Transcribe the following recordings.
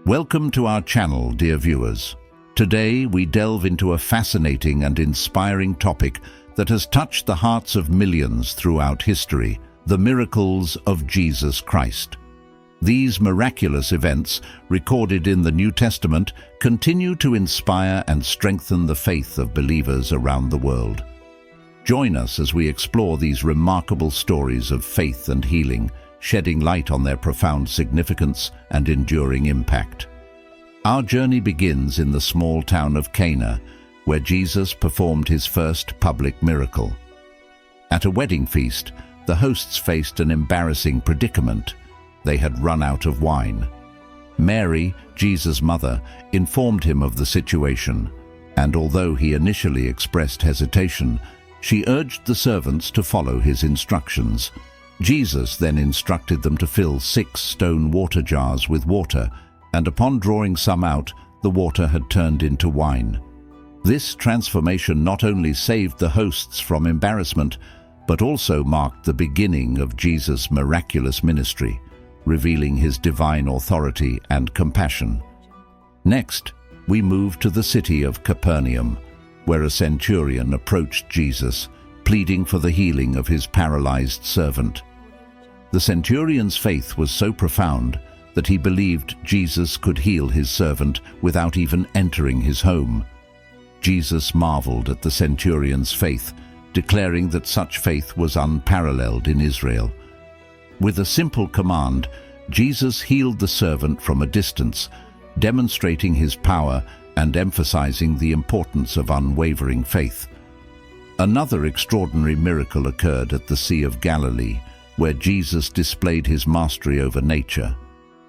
Welcome to our channel, dear viewers. Today we delve into a fascinating and inspiring topic that has touched the hearts of millions throughout history, the miracles of Jesus Christ. These miraculous events, recorded in the New Testament, continue to inspire and strengthen the faith of believers around the world. Join us as we explore these remarkable stories of faith and healing, shedding light on their profound significance and enduring impact. Our journey begins in the small town of Cana, where Jesus performed his first public miracle. At a wedding feast, the hosts faced an embarrassing predicament. They had run out of wine. Mary, Jesus' mother, informed him of the situation, and although he initially expressed hesitation, she urged the servants to follow his instructions. Jesus then instructed them to fill 6 stone water jars with water, and upon drawing some out, the water had turned into wine. This transformation not only saved the hosts from embarrassment, but also marked the beginning of Jesus' miraculous ministry, revealing his divine authority and compassion. Next, we move to the city of Capernaum, where a centurion approached Jesus, pleading for the healing of his paralyzed servant. The centurion's faith was so profound that he believed Jesus could heal his servant without even entering his home. Jesus marveled at the centurion's faith, declaring that such faith was unparalleled in Israel. With a simple command, Jesus healed the servant from a distance, demonstrating his power and emphasizing the importance of unwavering faith. Another extraordinary miracle occurred at the Sea of Galilee, where Jesus displayed his mastery over nature.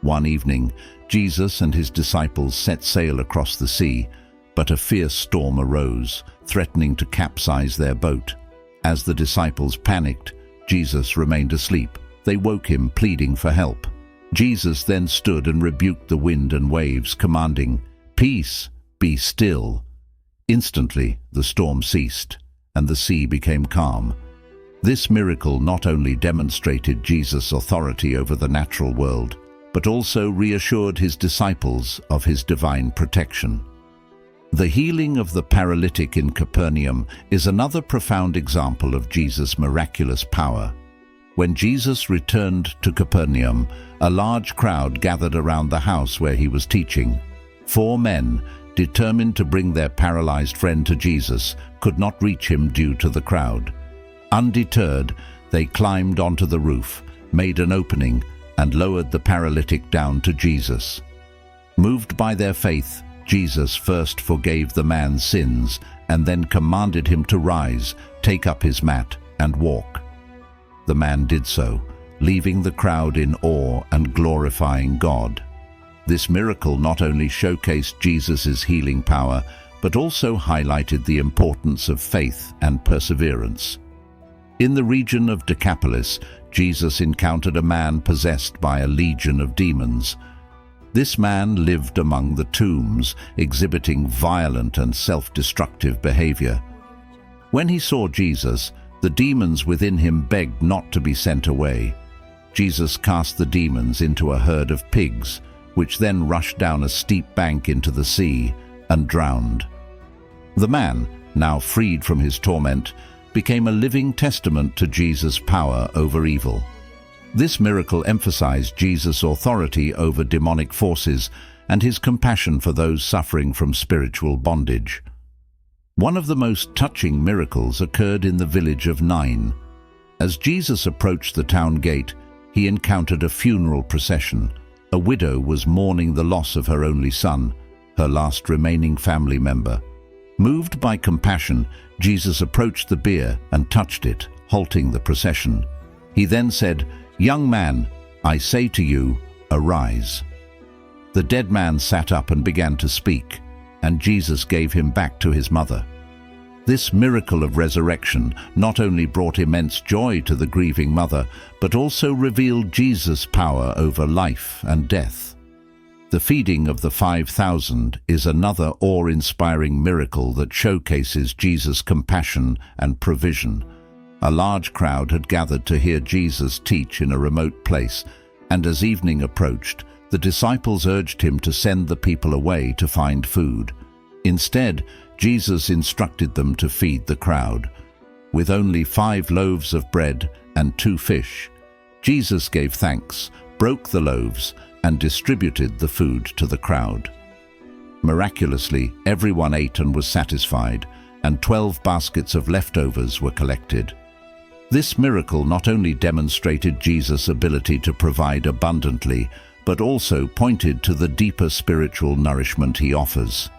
One evening, Jesus and his disciples set sail across the sea, but a fierce storm arose, threatening to capsize their boat. As the disciples panicked, Jesus remained asleep. They woke him, pleading for help. Jesus then stood and rebuked the wind and waves, commanding, "Peace, be still." Instantly, the storm ceased, and the sea became calm. This miracle not only demonstrated Jesus' authority over the natural world, but also reassured his disciples of his divine protection. The healing of the paralytic in Capernaum is another profound example of Jesus' miraculous power. When Jesus returned to Capernaum, a large crowd gathered around the house where he was teaching. 4 men, determined to bring their paralyzed friend to Jesus, could not reach him due to the crowd. Undeterred, they climbed onto the roof, made an opening, and lowered the paralytic down to Jesus. Moved by their faith, Jesus first forgave the man's sins and then commanded him to rise, take up his mat, and walk. The man did so, leaving the crowd in awe and glorifying God. This miracle not only showcased Jesus' healing power, but also highlighted the importance of faith and perseverance. In the region of Decapolis, Jesus encountered a man possessed by a legion of demons. This man lived among the tombs, exhibiting violent and self-destructive behavior. When he saw Jesus, the demons within him begged not to be sent away. Jesus cast the demons into a herd of pigs, which then rushed down a steep bank into the sea and drowned. The man, now freed from his torment, became a living testament to Jesus' power over evil. This miracle emphasized Jesus' authority over demonic forces and his compassion for those suffering from spiritual bondage. One of the most touching miracles occurred in the village of Nain. As Jesus approached the town gate, he encountered a funeral procession. A widow was mourning the loss of her only son, her last remaining family member. Moved by compassion, Jesus approached the bier and touched it, halting the procession. He then said, "Young man, I say to you, arise." The dead man sat up and began to speak, and Jesus gave him back to his mother. This miracle of resurrection not only brought immense joy to the grieving mother, but also revealed Jesus' power over life and death. The feeding of the 5,000 is another awe-inspiring miracle that showcases Jesus' compassion and provision. A large crowd had gathered to hear Jesus teach in a remote place, and as evening approached, The disciples urged him to send the people away to find food. Instead, Jesus instructed them to feed the crowd. With only 5 loaves of bread and 2 fish, Jesus gave thanks, broke the loaves, and distributed the food to the crowd. Miraculously, everyone ate and was satisfied, and 12 baskets of leftovers were collected. This miracle not only demonstrated Jesus' ability to provide abundantly, but also pointed to the deeper spiritual nourishment he offers.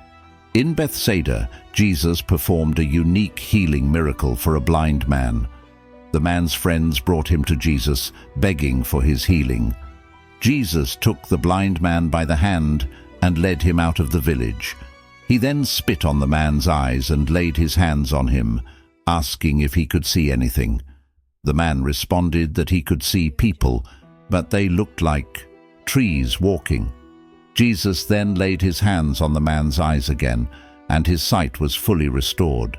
In Bethsaida, Jesus performed a unique healing miracle for a blind man. The man's friends brought him to Jesus, begging for his healing. Jesus took the blind man by the hand and led him out of the village. He then spit on the man's eyes and laid his hands on him, asking if he could see anything. The man responded that he could see people, but they looked like trees walking. Jesus then laid his hands on the man's eyes again, and his sight was fully restored.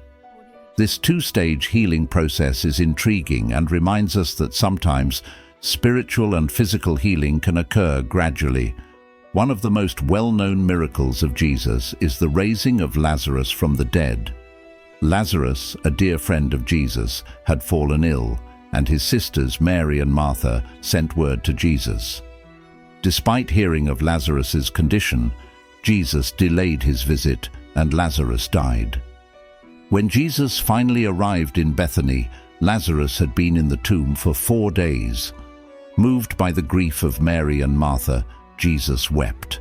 This 2-stage healing process is intriguing and reminds us that sometimes spiritual and physical healing can occur gradually. One of the most well-known miracles of Jesus is the raising of Lazarus from the dead. Lazarus, a dear friend of Jesus, had fallen ill, and his sisters Mary and Martha sent word to Jesus. Despite hearing of Lazarus's condition, Jesus delayed his visit and Lazarus died. When Jesus finally arrived in Bethany, Lazarus had been in the tomb for 4 days. Moved by the grief of Mary and Martha, Jesus wept.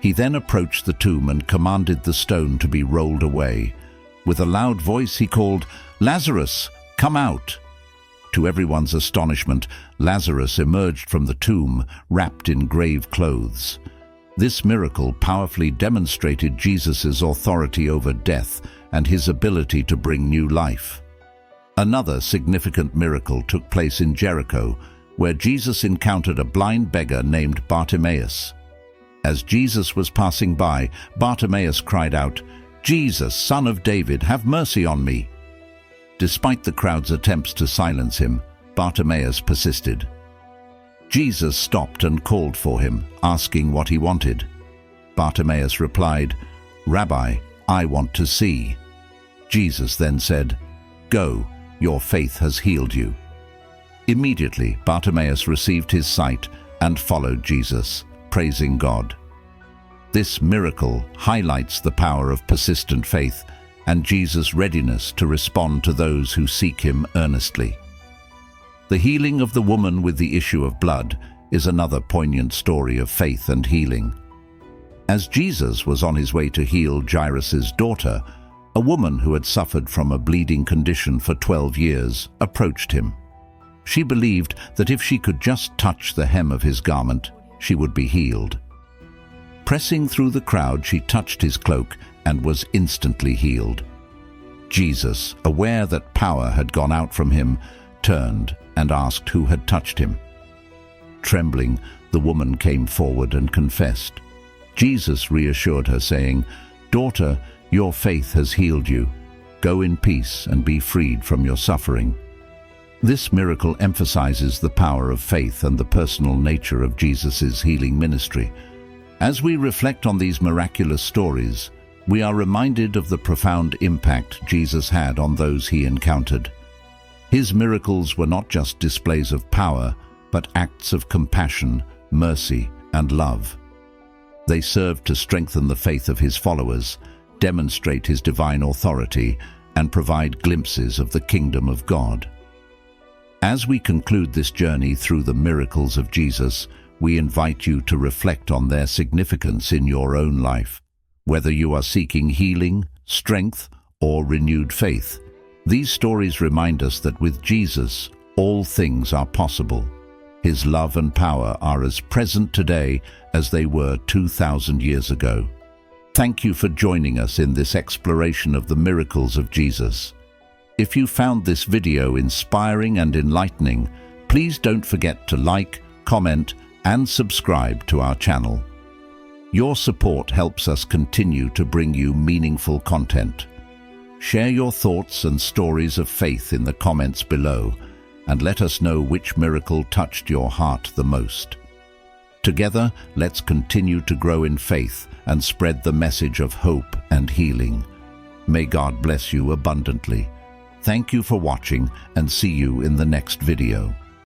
He then approached the tomb and commanded the stone to be rolled away. With a loud voice he called, "Lazarus, come out!" To everyone's astonishment, Lazarus emerged from the tomb, wrapped in grave clothes. This miracle powerfully demonstrated Jesus' authority over death and his ability to bring new life. Another significant miracle took place in Jericho, where Jesus encountered a blind beggar named Bartimaeus. As Jesus was passing by, Bartimaeus cried out, "Jesus, Son of David, have mercy on me." Despite the crowd's attempts to silence him, Bartimaeus persisted. Jesus stopped and called for him, asking what he wanted. Bartimaeus replied, "Rabbi, I want to see." Jesus then said, "Go, your faith has healed you." Immediately, Bartimaeus received his sight and followed Jesus, praising God. This miracle highlights the power of persistent faith and Jesus' readiness to respond to those who seek him earnestly. The healing of the woman with the issue of blood is another poignant story of faith and healing. As Jesus was on his way to heal Jairus' daughter, a woman who had suffered from a bleeding condition for 12 years approached him. She believed that if she could just touch the hem of his garment, she would be healed. Pressing through the crowd, she touched his cloak and was instantly healed. Jesus, aware that power had gone out from him, turned and asked who had touched him. Trembling, the woman came forward and confessed. Jesus reassured her, saying, "Daughter, your faith has healed you. Go in peace and be freed from your suffering." This miracle emphasizes the power of faith and the personal nature of Jesus' healing ministry. As we reflect on these miraculous stories, we are reminded of the profound impact Jesus had on those he encountered. His miracles were not just displays of power, but acts of compassion, mercy, and love. They served to strengthen the faith of his followers, demonstrate his divine authority, and provide glimpses of the kingdom of God. As we conclude this journey through the miracles of Jesus, we invite you to reflect on their significance in your own life. Whether you are seeking healing, strength, or renewed faith, these stories remind us that with Jesus, all things are possible. His love and power are as present today as they were 2,000 years ago. Thank you for joining us in this exploration of the miracles of Jesus. If you found this video inspiring and enlightening, please don't forget to like, comment, and subscribe to our channel. Your support helps us continue to bring you meaningful content. Share your thoughts and stories of faith in the comments below, and let us know which miracle touched your heart the most. Together, let's continue to grow in faith and spread the message of hope and healing. May God bless you abundantly. Thank you for watching and see you in the next video.